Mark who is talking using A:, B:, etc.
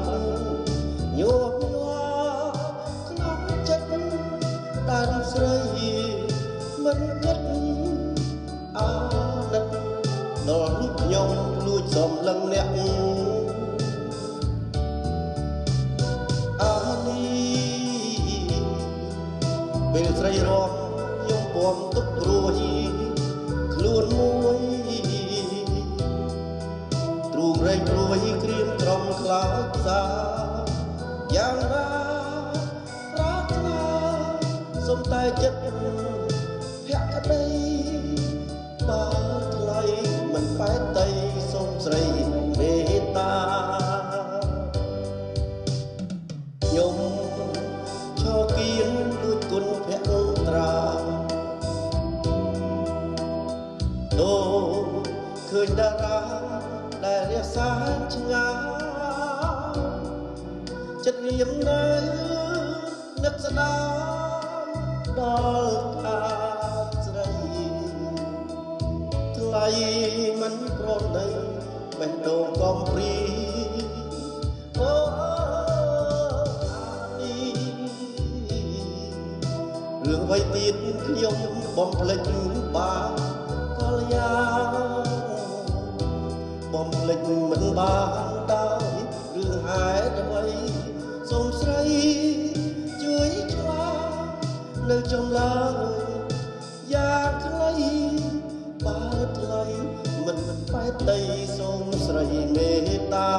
A: ត់ញោមញ័រក្នុងចិត្តដានស្រីមិនគិតអាណិតដល់រូបខ្ញុំលួចសំឡឹងអ្នកអានេះពេលស្រីរំខ្ញុំពំទុកព្រួយខ្លួនមួយទ្រូងរែងព្រួយក្រៀមត្រង់ខ្លោចផ្សាយ៉ាងណាប្រាថ្នាសុំតែចិត្តភក្តីបើថ្លៃមិនបែកតីសូមស្រីមេត្តាខ្ញុំឈរគៀនដូចគុណភក្ត្រាអូឃើញតារាដែលរក្សាឆ្ងាយចិត្តរៀមនៅនឹកស្ដាយដល់ខាស្រីថ្លៃមិនប្រណីបេះដូងកំព្រីអូរឿងអ្វីទៀតខ្ញុំបំភ្លេចបានកលយាបំភ្លេចមិនបានដោយរឿងហេតុអ្វីសូមស្រីជួយឆ្លើយនៅចំឡើយយ៉ាងខ្លីបើថ្លៃមិនបែកតីសូមស្រីមេត្តា